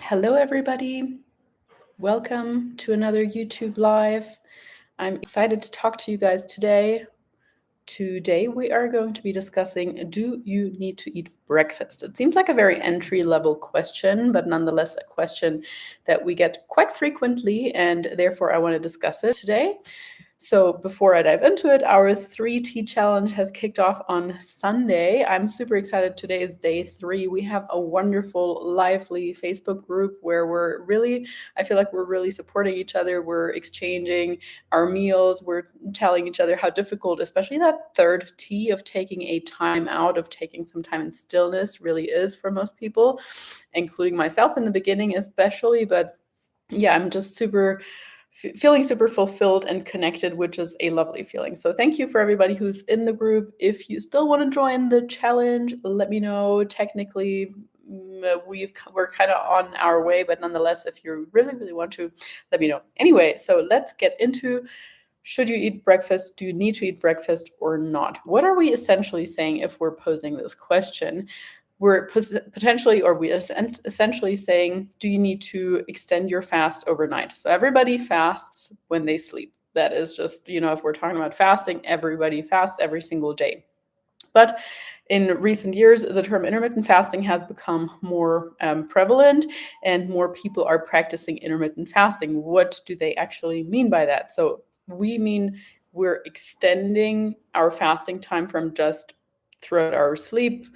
Hello, everybody. Welcome to another YouTube Live. I'm excited to talk to you guys today. Today, we are going to be discussing, do you need to eat breakfast? It seems like a very entry-level question, but nonetheless a question that we get quite frequently, and therefore I want to discuss it today. So before I dive into it, our 3T challenge has kicked off on Sunday. I'm super excited. Today is day 3. We have a wonderful, lively Facebook group where I feel like we're really supporting each other. We're exchanging our meals. We're telling each other how difficult, especially that third T of taking a time out, of taking some time in stillness really is for most people, including myself in the beginning especially. But yeah, I'm just feeling super fulfilled and connected, which is a lovely feeling. So thank you for everybody who's in the group. If you still want to join the challenge, let me know. Technically, we're kind of on our way, but nonetheless, if you really want to, let me know. Anyway, so let's get into, should you eat breakfast? Do you need to eat breakfast or not? What are we essentially saying if we're posing this question? We're essentially saying, do you need to extend your fast overnight? So everybody fasts when they sleep. That is just, if we're talking about fasting, everybody fasts every single day. But in recent years, the term intermittent fasting has become more prevalent, and more people are practicing intermittent fasting. What do they actually mean by that? So we mean we're extending our fasting time from just throughout our sleep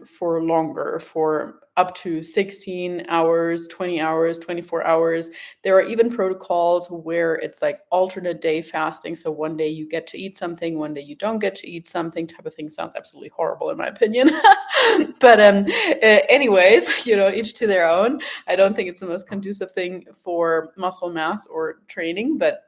for longer, for up to 16 hours, 20 hours, 24 hours. There are even protocols where it's like alternate day fasting. So one day you get to eat something, one day you don't get to eat something, type of thing. Sounds absolutely horrible in my opinion. But anyways, each to their own. I don't think it's the most conducive thing for muscle mass or training, but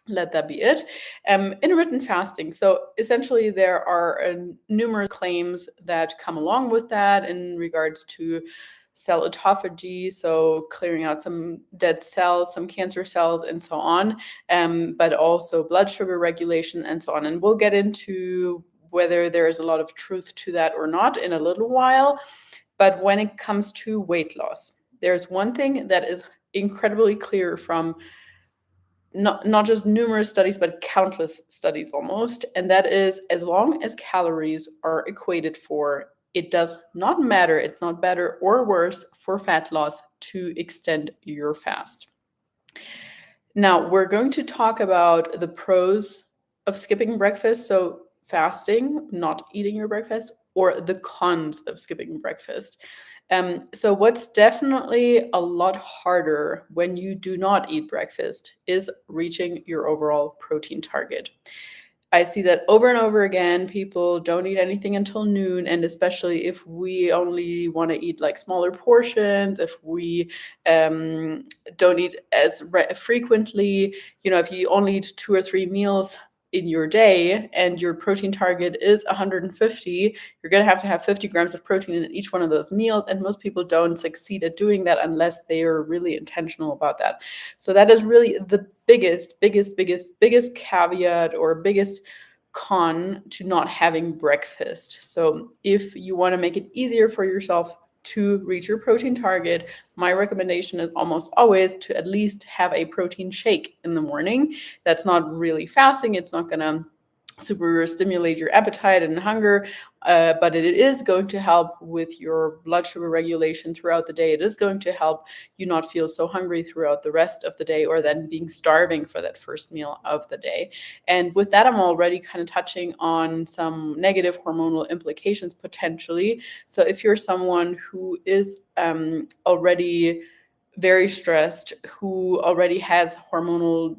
let that be it. Intermittent fasting. So essentially, there are numerous claims that come along with that in regards to cell autophagy, so clearing out some dead cells, some cancer cells, and so on, but also blood sugar regulation and so on. And we'll get into whether there is a lot of truth to that or not in a little while. But when it comes to weight loss, there's one thing that is incredibly clear from not just numerous studies, but countless studies almost. And that is, as long as calories are equated for, it does not matter, it's not better or worse for fat loss to extend your fast. Now, we're going to talk about the pros of skipping breakfast, so fasting, not eating your breakfast, or the cons of skipping breakfast. So what's definitely a lot harder when you do not eat breakfast is reaching your overall protein target. I see that over and over again. People don't eat anything until noon, and especially if we only want to eat like smaller portions, if we don't eat as frequently, if you only eat 2 or 3 meals in your day and your protein target is 150, you're going to have 50 grams of protein in each one of those meals. And most people don't succeed at doing that unless they are really intentional about that. So that is really the biggest caveat or biggest con to not having breakfast. So if you want to make it easier for yourself to reach your protein target, my recommendation is almost always to at least have a protein shake in the morning. That's not really fasting. It's not going to super stimulate your appetite and hunger, but it is going to help with your blood sugar regulation throughout the day. It is going to help you not feel so hungry throughout the rest of the day, or then being starving for that first meal of the day. And with that, I'm already kind of touching on some negative hormonal implications potentially. So if you're someone who is already very stressed, who already has hormonal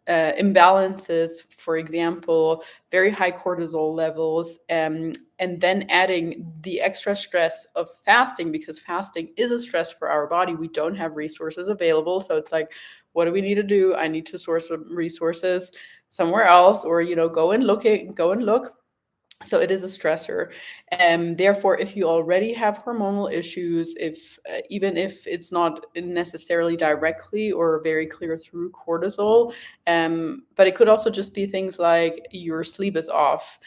imbalances, for example, very high cortisol levels, and then adding the extra stress of fasting, because fasting is a stress for our body. We don't have resources available. So it's like, what do we need to do? I need to source resources somewhere else, or, go and look. So it is a stressor. And therefore, if you already have hormonal issues, even if it's not necessarily directly or very clear through cortisol, but it could also just be things like your sleep is off,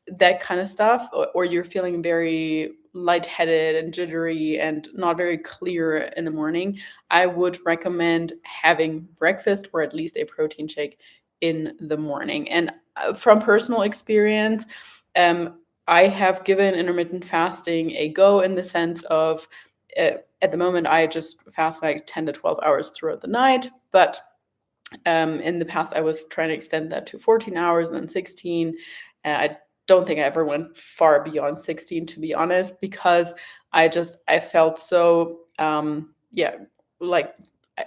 that kind of stuff, or you're feeling very lightheaded and jittery and not very clear in the morning, I would recommend having breakfast or at least a protein shake in the morning. And from personal experience, I have given intermittent fasting a go in the sense of at the moment, I just fast like 10 to 12 hours throughout the night. But in the past, I was trying to extend that to 14 hours and then 16. I don't think I ever went far beyond 16, to be honest, because I felt so, yeah, like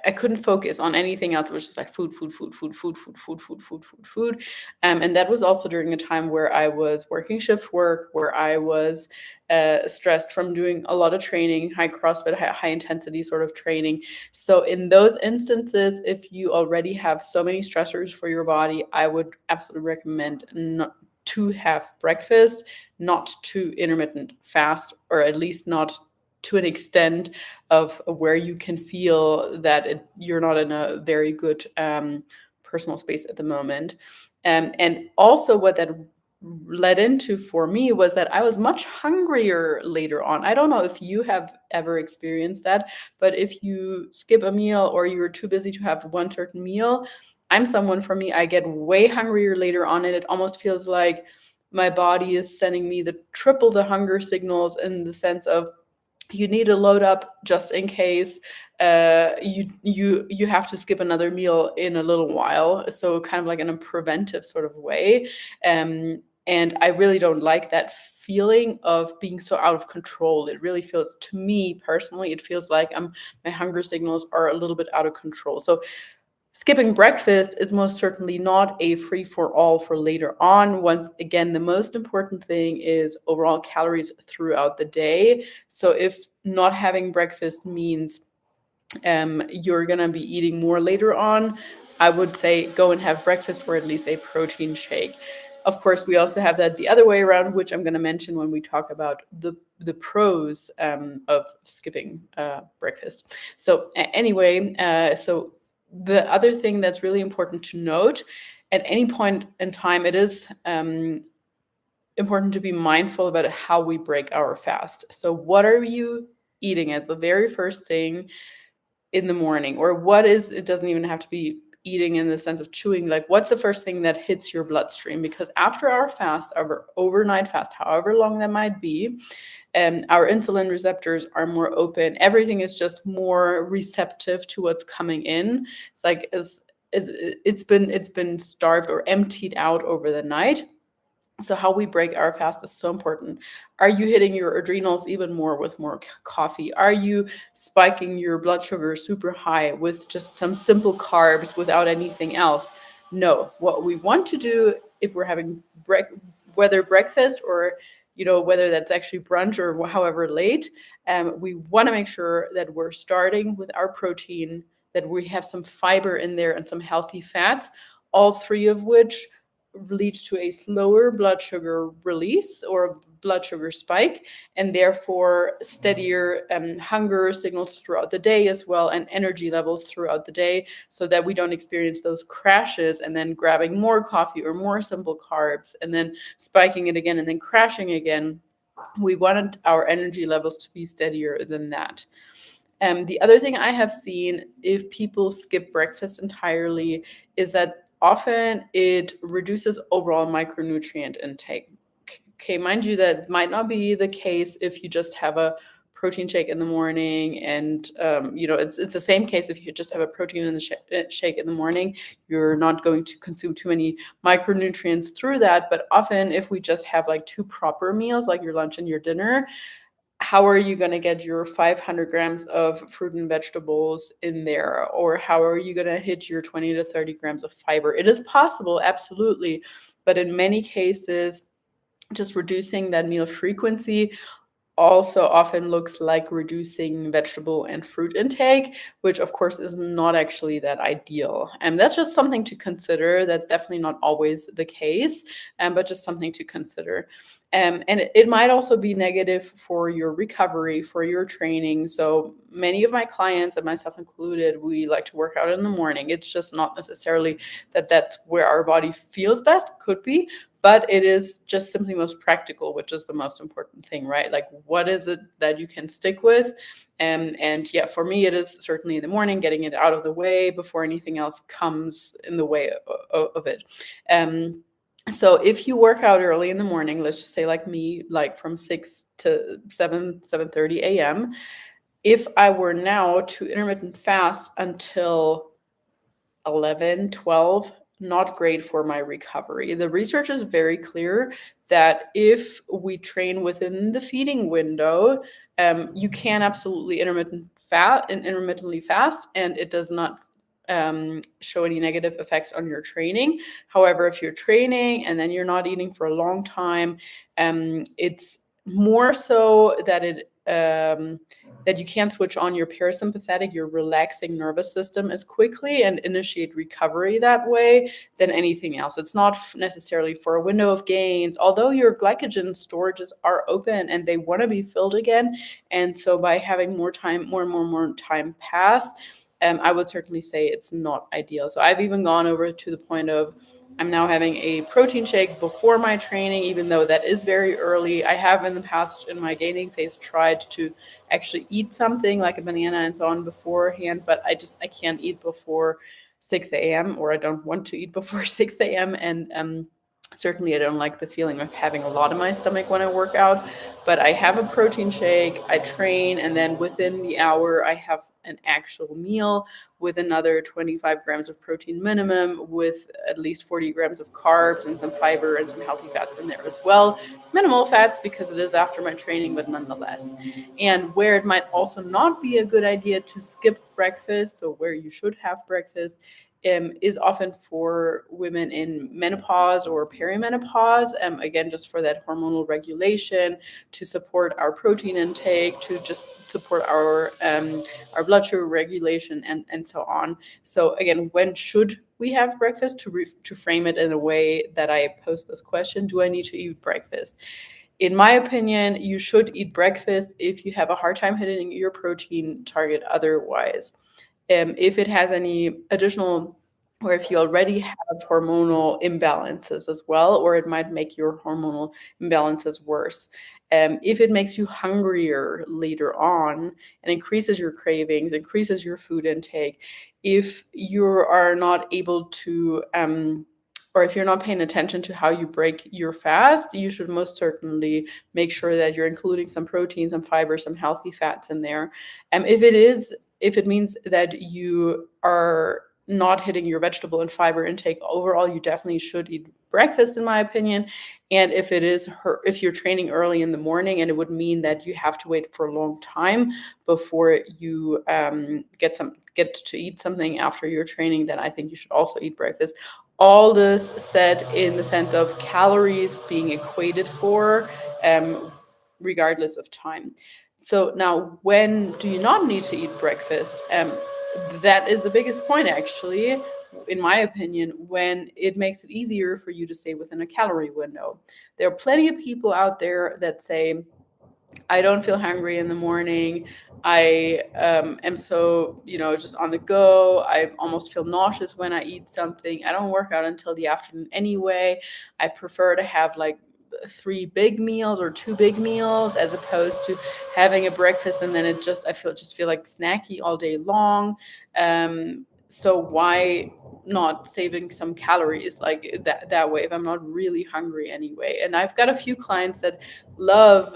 I couldn't focus on anything else. It was just like food, food, food, food, food, food, food, food, food, food, food. And that was also during a time where I was working shift work, where I was stressed from doing a lot of training, high CrossFit, high intensity sort of training. So in those instances, if you already have so many stressors for your body, I would absolutely recommend not to have breakfast, not to intermittent fast, or at least not to an extent of where you can feel that you're not in a very good personal space at the moment. And also what that led into for me was that I was much hungrier later on. I don't know if you have ever experienced that, but if you skip a meal or you're too busy to have one certain meal, I'm someone, for me, I get way hungrier later on, and it almost feels like my body is sending me the triple the hunger signals, in the sense of you need to load up just in case you have to skip another meal in a little while. So kind of like in a preventive sort of way. And I really don't like that feeling of being so out of control. It really feels, to me personally, it feels like my hunger signals are a little bit out of control. So skipping breakfast is most certainly not a free for all for later on. Once again, the most important thing is overall calories throughout the day. So if not having breakfast means you're going to be eating more later on, I would say go and have breakfast or at least a protein shake. Of course, we also have that the other way around, which I'm going to mention when we talk about the pros of skipping breakfast. So anyway, so the other thing that's really important to note, at any point in time, it is important to be mindful about how we break our fast. So what are you eating as the very first thing in the morning? Or what is, it doesn't even have to be eating in the sense of chewing, like what's the first thing that hits your bloodstream? Because after our fast, our overnight fast, however long that might be, our insulin receptors are more open. Everything is just more receptive to what's coming in. It's like it's been starved or emptied out over the night. So how we break our fast is so important. Are you hitting your adrenals even more with more coffee? Are you spiking your blood sugar super high with just some simple carbs without anything else? No. What we want to do, if we're having whether breakfast or whether that's actually brunch or however late, we want to make sure that we're starting with our protein, that we have some fiber in there and some healthy fats, all three of which leads to a slower blood sugar release or blood sugar spike, and therefore steadier hunger signals throughout the day as well, and energy levels throughout the day, so that we don't experience those crashes and then grabbing more coffee or more simple carbs and then spiking it again and then crashing again. We wanted our energy levels to be steadier than that. The other thing I have seen, if people skip breakfast entirely, is that often it reduces overall micronutrient intake. Okay, mind you, that might not be the case if you just have a protein shake in the morning, and it's the same case if you just have a protein in the shake in the morning. You're not going to consume too many micronutrients through that. But often, if we just have like two proper meals, like your lunch and your dinner, how are you going to get your 500 grams of fruit and vegetables in there? Or how are you going to hit your 20 to 30 grams of fiber? It is possible, absolutely. But in many cases, just reducing that meal frequency also often looks like reducing vegetable and fruit intake, which of course is not actually that ideal. And that's just something to consider. That's definitely not always the case, but just something to consider. And it might also be negative for your recovery, for your training. So many of my clients, and myself included, we like to work out in the morning. It's just not necessarily that that's where our body feels best. Could be. but it is just simply most practical, which is the most important thing, right? Like, what is it that you can stick with? And yeah, for me, it is certainly in the morning, getting it out of the way before anything else comes in the way of it. So if you work out early in the morning, let's just say like me, like from 6 to 7:30 a.m., if I were now to intermittent fast until 11, 12, not great for my recovery. The research is very clear that if we train within the feeding window, you can absolutely intermittently fast, and it does not show any negative effects on your training. However, if you're training and then you're not eating for a long time, it's more so that that you can't switch on your parasympathetic, your relaxing nervous system as quickly and initiate recovery that way than anything else. It's not necessarily for a window of gains, although your glycogen storages are open and they want to be filled again. And so by having more time, more time pass, I would certainly say it's not ideal. So I've even gone over to the point of I'm now having a protein shake before my training, even though that is very early. I have in the past, in my gaining phase, tried to actually eat something like a banana and so on beforehand, but I can't eat before 6 a.m. or I don't want to eat before 6 a.m. And certainly I don't like the feeling of having a lot in my stomach when I work out. But I have a protein shake, I train, and then within the hour I have an actual meal with another 25 grams of protein minimum, with at least 40 grams of carbs and some fiber and some healthy fats in there as well. Minimal fats because it is after my training, but nonetheless. And where it might also not be a good idea to skip breakfast, so where you should have breakfast, is often for women in menopause or perimenopause. Again, just for that hormonal regulation, to support our protein intake, to just support our blood sugar regulation, and so on. So again, when should we have breakfast? To frame it in a way that I pose this question: do I need to eat breakfast? In my opinion, you should eat breakfast if you have a hard time hitting your protein target otherwise. If it has any additional, or if you already have hormonal imbalances as well, or it might make your hormonal imbalances worse. If it makes you hungrier later on and increases your cravings, increases your food intake, if you are not able to, or if you're not paying attention to how you break your fast, you should most certainly make sure that you're including some protein, some fiber, some healthy fats in there. If it means that you are not hitting your vegetable and fiber intake overall, you definitely should eat breakfast, in my opinion. And if you're training early in the morning, and it would mean that you have to wait for a long time before you get to eat something after your training, then I think you should also eat breakfast. All this said in the sense of calories being equated for, regardless of time. So now, when do you not need to eat breakfast? That is the biggest point, actually, in my opinion, when it makes it easier for you to stay within a calorie window. There are plenty of people out there that say, I don't feel hungry in the morning. I am so, just on the go. I almost feel nauseous when I eat something. I don't work out until the afternoon anyway. I prefer to have like 3 big meals or 2 big meals as opposed to having a breakfast and then I feel like snacky all day long. So why not saving some calories like that way if I'm not really hungry anyway? And I've got a few clients that love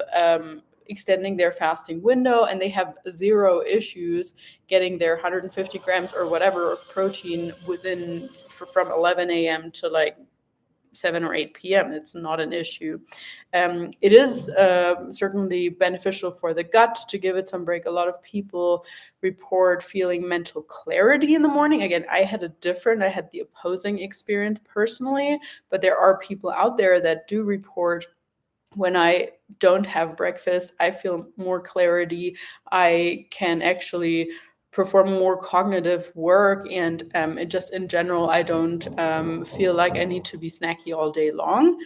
extending their fasting window, and they have zero issues getting their 150 grams or whatever of protein from 11 a.m. to like 7 or 8 p.m. It's not an issue. It is certainly beneficial for the gut to give it some break. A lot of people report feeling mental clarity in the morning. Again, I had the opposing experience personally, but there are people out there that do report, when I don't have breakfast, I feel more clarity. I can actually perform more cognitive work, and just in general, I don't feel like I need to be snacky all day long.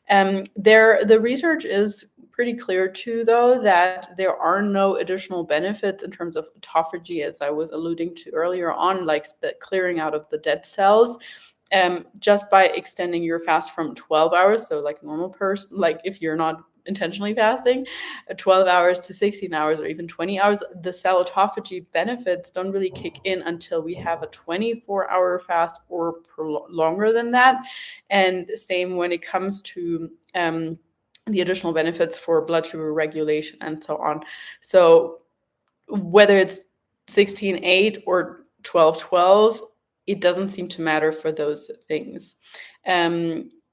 The research is pretty clear too, though, that there are no additional benefits in terms of autophagy, as I was alluding to earlier on, like the clearing out of the dead cells. just by extending your fast from 12 hours, so like a normal person, like if you're not intentionally fasting, 12 hours to 16 hours or even 20 hours, the cell autophagy benefits don't really kick in until we have a 24-hour fast or longer than that. And same when it comes to the additional benefits for blood sugar regulation and so on. So whether it's 16/8 or 12/12, it doesn't seem to matter for those things.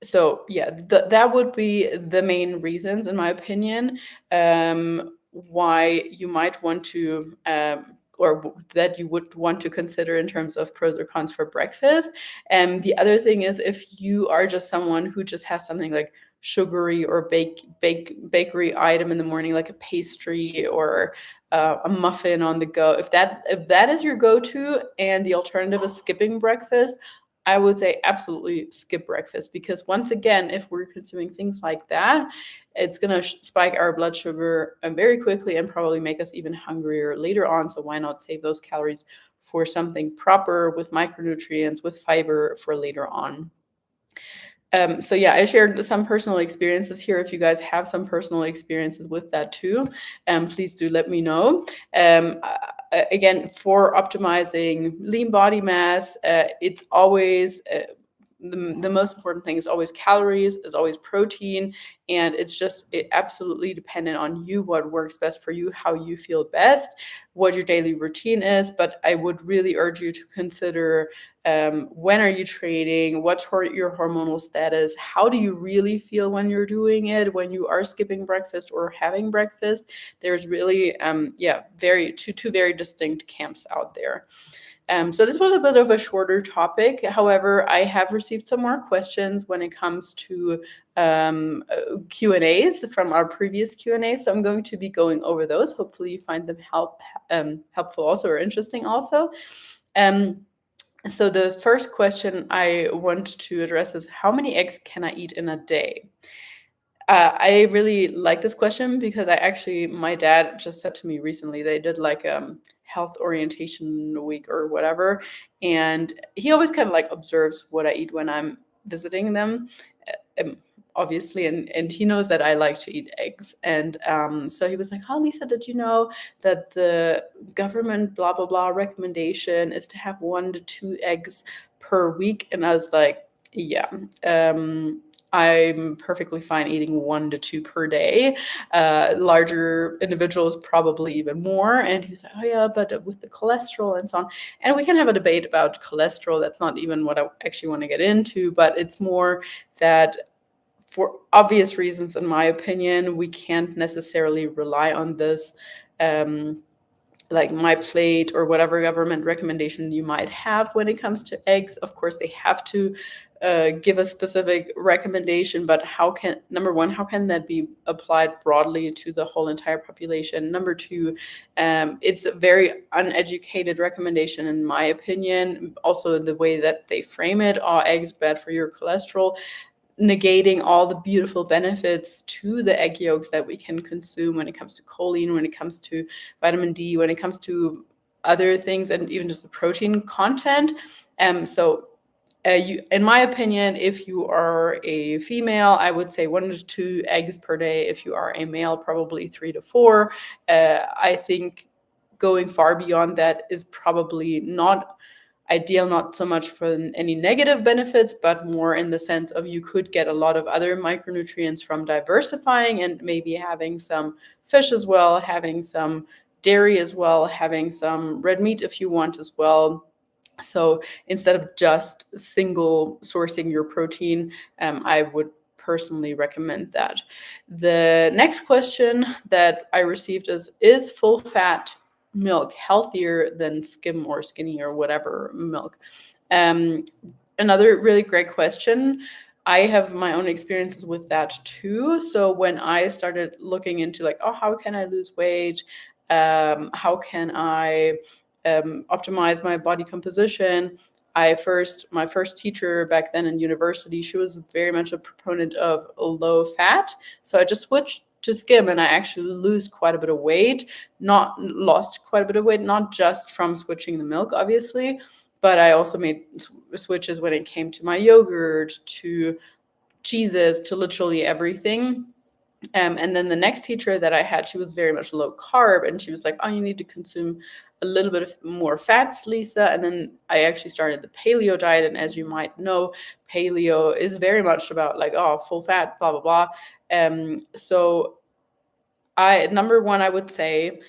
So yeah, that would be the main reasons, in my opinion, why you might want to or that you would want to consider in terms of pros or cons for breakfast. And the other thing is, if you are just someone who just has something like sugary or bakery item in the morning, like a pastry or a muffin on the go, if that is your go-to and the alternative is skipping breakfast, I would say absolutely skip breakfast, because once again, if we're consuming things like that, it's going to spike our blood sugar very quickly and probably make us even hungrier later on. So why not save those calories for something proper with micronutrients, with fiber for later on? So yeah, I shared some personal experiences here. If you guys have some personal experiences with that too, please do let me know. Again, for optimizing lean body mass, it's always the most important thing is always calories, is always protein, and it absolutely dependent on you, what works best for you, how you feel best, what your daily routine is. But I would really urge you to consider when are you training, what's your hormonal status, how do you really feel when you're doing it, when you are skipping breakfast or having breakfast. There's really two very distinct camps out there. So this was a bit of a shorter topic. However, I have received some more questions when it comes to Q&As from our previous Q&As. So I'm going to be going over those. Hopefully you find them helpful also, or interesting also. So the first question I want to address is, how many eggs can I eat in a day? I really like this question because my dad just said to me recently, they did like health orientation week or whatever, and he always kind of like observes what I eat when I'm visiting them, um, obviously, and he knows that I like to eat eggs. And so he was like, "Oh, Lisa, did you know that the government blah blah blah recommendation is to have 1 to 2 eggs per week?" And I was like, "Yeah." I'm perfectly fine eating 1 to 2 per day. Larger individuals probably even more. And he's like, "Oh yeah, but with the cholesterol and so on." And we can have a debate about cholesterol. That's not even what I actually want to get into, but it's more that for obvious reasons, in my opinion, we can't necessarily rely on this. Like My Plate or whatever government recommendation you might have when it comes to eggs. Of course, they have to give a specific recommendation, but number one, how can that be applied broadly to the whole entire population? Number two, it's a very uneducated recommendation, in my opinion. Also, the way that they frame it, are eggs bad for your cholesterol, negating all the beautiful benefits to the egg yolks that we can consume when it comes to choline, when it comes to vitamin D, when it comes to other things, and even just the protein content. In my opinion, if you are a female, I would say 1 to 2 eggs per day. If you are a male, probably 3 to 4. I think going far beyond that is probably not ideal, not so much for any negative benefits, but more in the sense of you could get a lot of other micronutrients from diversifying and maybe having some fish as well, having some dairy as well, having some red meat if you want as well. So instead of just single sourcing your protein, I would personally recommend that. The next question that I received is full fat milk healthier than skim or skinny or whatever milk? Um, Another really great question. I have my own experiences with that too. So when I started looking into like, oh, how can I lose weight? How can I optimize my body composition? My first teacher back then in university, she was very much a proponent of low fat. So I just switched to skim and I actually lose quite a bit of weight, not lost quite a bit of weight, not just from switching the milk, obviously, But I also made switches when it came to my yogurt, to cheeses, to literally everything. And then the next teacher that I had, she was very much low carb, and she was like, "Oh, you need to consume a little bit of more fats, Lisa." And then I actually started the paleo diet, and as you might know, paleo is very much about like, oh, full fat, blah blah blah. So I number one, I would say,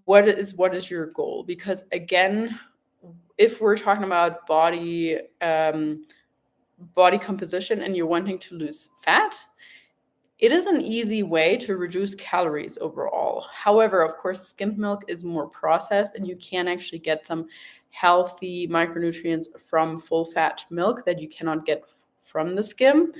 what is your goal? Because again, if we're talking about body composition and you're wanting to lose fat, it is an easy way to reduce calories overall. However, of course, skimmed milk is more processed, and you can actually get some healthy micronutrients from full fat milk that you cannot get from the skim.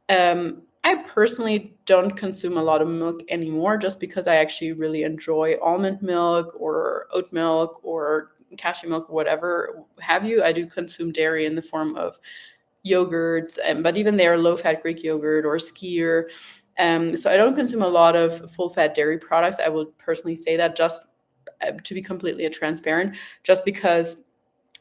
I personally don't consume a lot of milk anymore, just because I actually really enjoy almond milk or oat milk or cashew milk or whatever have you. I do consume dairy in the form of yogurts, but even there, low fat Greek yogurt or skyr. So I don't consume a lot of full fat dairy products. I will personally say that, just to be completely transparent, just because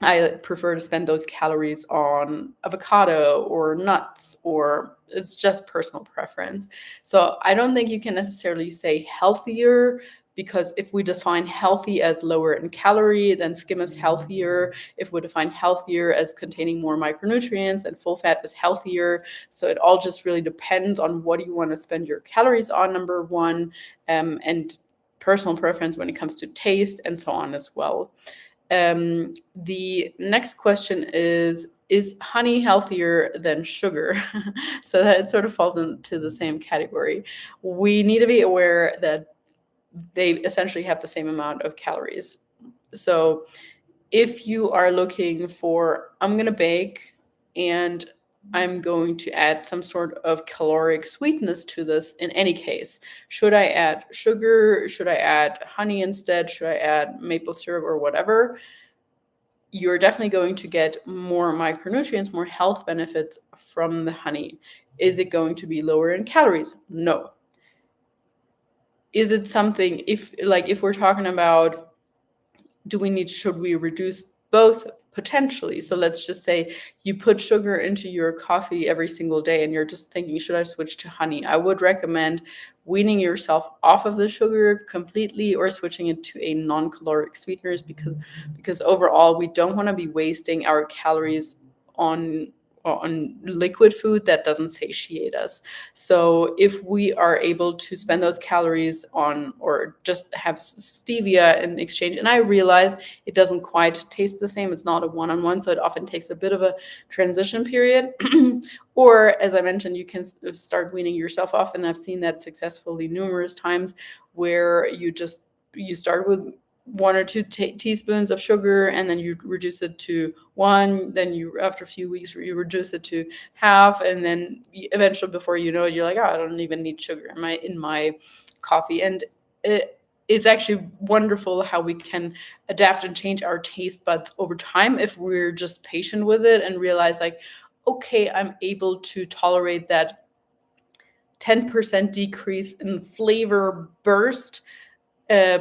I prefer to spend those calories on avocado or nuts, or it's just personal preference. So I don't think you can necessarily say healthier, because if we define healthy as lower in calorie, then skim is healthier. If we define healthier as containing more micronutrients, and full fat is healthier. So it all just really depends on what you want to spend your calories on, number one, and personal preference when it comes to taste and so on as well. The next question is honey healthier than sugar? So that sort of falls into the same category. We need to be aware that they essentially have the same amount of calories. So if you are looking for, I'm going to bake and I'm going to add some sort of caloric sweetness to this, in any case, should I add sugar? Should I add honey instead? Should I add maple syrup or whatever? You're definitely going to get more micronutrients, more health benefits from the honey. Is it going to be lower in calories? No. Is it something, if we're talking about, should we reduce both? Potentially. So let's just say you put sugar into your coffee every single day and you're just thinking, should I switch to honey? I would recommend weaning yourself off of the sugar completely, or switching it to a non-caloric sweeteners, because overall we don't want to be wasting our calories on liquid food that doesn't satiate us. So if we are able to spend those calories on, or just have stevia in exchange, and I realize it doesn't quite taste the same, it's not a one-on-one, so it often takes a bit of a transition period. Or, as I mentioned, you can start weaning yourself off, and I've seen that successfully numerous times, where you start with 1 or 2 teaspoons of sugar, and then you reduce it to 1. Then after a few weeks, you reduce it to half, and then eventually, before you know it, you're like, oh, I don't even need sugar in my coffee. And it's actually wonderful how we can adapt and change our taste buds over time, if we're just patient with it and realize, like, okay, I'm able to tolerate that 10% decrease in flavor burst,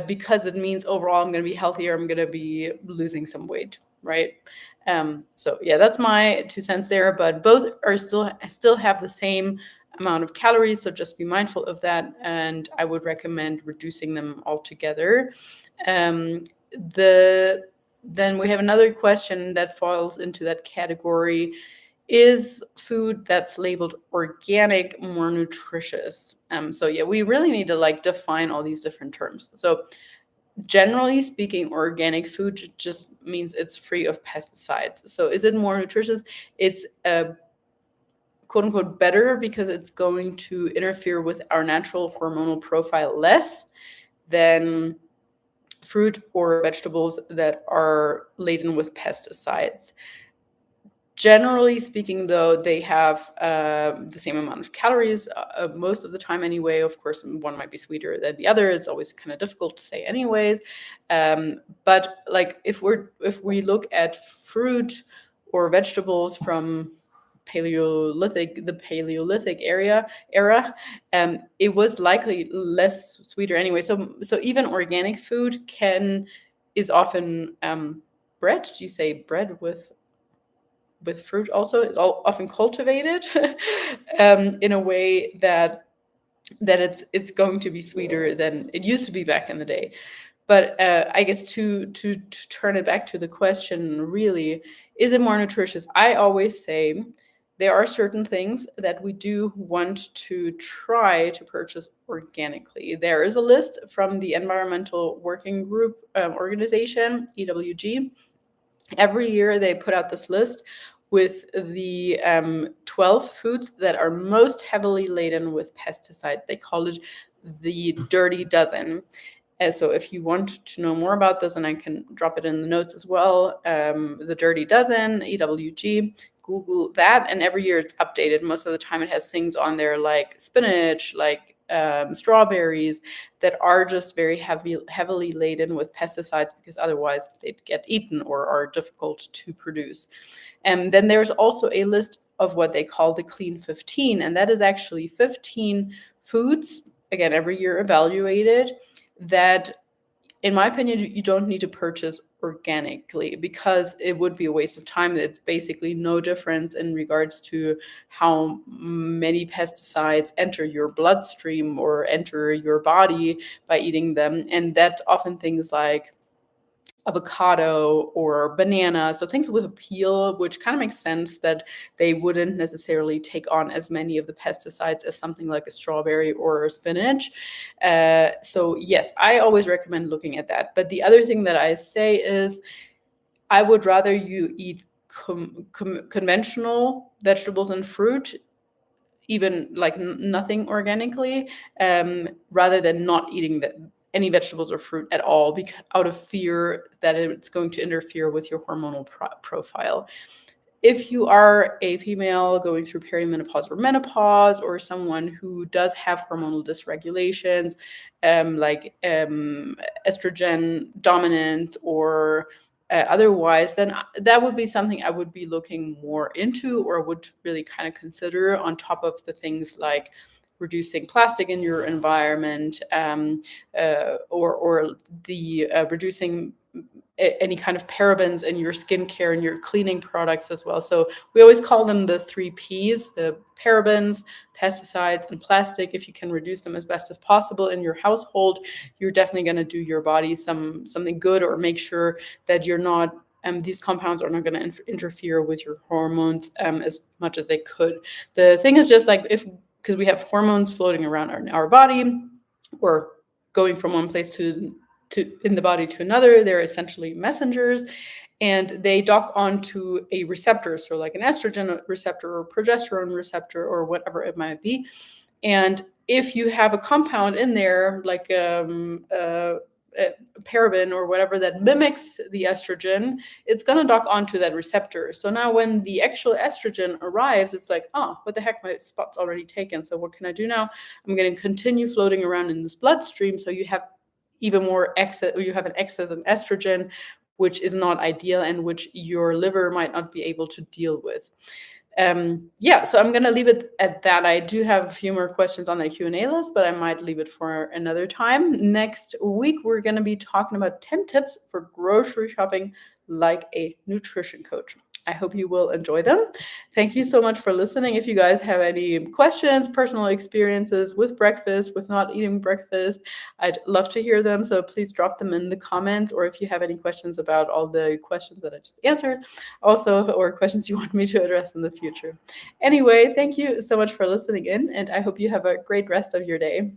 because it means overall I'm going to be healthier, I'm going to be losing some weight, right? So yeah, that's my 2 cents there. But both are still have the same amount of calories, so just be mindful of that, and I would recommend reducing them altogether. Then we have another question that falls into that category. Is food that's labeled organic more nutritious? So yeah, we really need to define all these different terms. So generally speaking, organic food just means it's free of pesticides. So is it more nutritious? It's quote unquote better, because it's going to interfere with our natural hormonal profile less than fruit or vegetables that are laden with pesticides. Generally speaking, though, they have the same amount of calories most of the time anyway. Of course, one might be sweeter than the other. It's always kind of difficult to say anyways. But if we look at fruit or vegetables from the Paleolithic era, it was likely less sweeter anyway. So even organic food is often bread. Do you say bread with with fruit also is often cultivated in a way that it's going to be sweeter than it used to be back in the day. But I guess to turn it back to the question, really, is it more nutritious? I always say there are certain things that we do want to try to purchase organically. There is a list from the Environmental Working Group organization, EWG. Every year they put out this list with the 12 foods that are most heavily laden with pesticides. They call it the dirty dozen. So if you want to know more about this, and I can drop it in the notes as well, the Dirty Dozen, EWG, Google that, and every year it's updated. Most of the time it has things on there like spinach, like strawberries that are just very heavily laden with pesticides because otherwise they'd get eaten or are difficult to produce. And then there's also a list of what they call the Clean 15, and that is actually 15 foods, again, every year evaluated, that in my opinion you don't need to purchase organically because it would be a waste of time. It's basically no difference in regards to how many pesticides enter your bloodstream or enter your body by eating them, and that's often things like avocado or banana, so things with a peel, which kind of makes sense that they wouldn't necessarily take on as many of the pesticides as something like a strawberry or a spinach. So yes, I always recommend looking at that. But the other thing that I say is I would rather you eat conventional vegetables and fruit, even like nothing organically, rather than not eating any vegetables or fruit at all, out of fear that it's going to interfere with your hormonal profile. If you are a female going through perimenopause or menopause, or someone who does have hormonal dysregulations, like estrogen dominance or otherwise, then that would be something I would be looking more into, or would really kind of consider on top of the things like reducing plastic in your environment, or the reducing any kind of parabens in your skincare and your cleaning products as well. So we always call them the 3 Ps, the parabens, pesticides, and plastic. If you can reduce them as best as possible in your household, you're definitely going to do your body something good, or make sure that you're not these compounds are not going to interfere with your hormones as much as they could. The thing is just like, because we have hormones floating around our body, or going from one place to in the body to another, they're essentially messengers, and they dock onto a receptor, so like an estrogen receptor or progesterone receptor or whatever it might be. And if you have a compound in there like a paraben or whatever that mimics the estrogen, it's going to dock onto that receptor. So now when the actual estrogen arrives, it's like, oh, what the heck, my spot's already taken. So what can I do now? I'm going to continue floating around in this bloodstream. So you have even more excess, or you have an excess of estrogen, which is not ideal and which your liver might not be able to deal with. So I'm going to leave it at that. I do have a few more questions on the Q&A list, but I might leave it for another time. Next week, we're going to be talking about 10 tips for grocery shopping like a nutrition coach. I hope you will enjoy them. Thank you so much for listening. If you guys have any questions, personal experiences with breakfast, with not eating breakfast, I'd love to hear them. So please drop them in the comments, or if you have any questions about all the questions that I just answered, also, or questions you want me to address in the future. Anyway, thank you so much for listening in, and I hope you have a great rest of your day.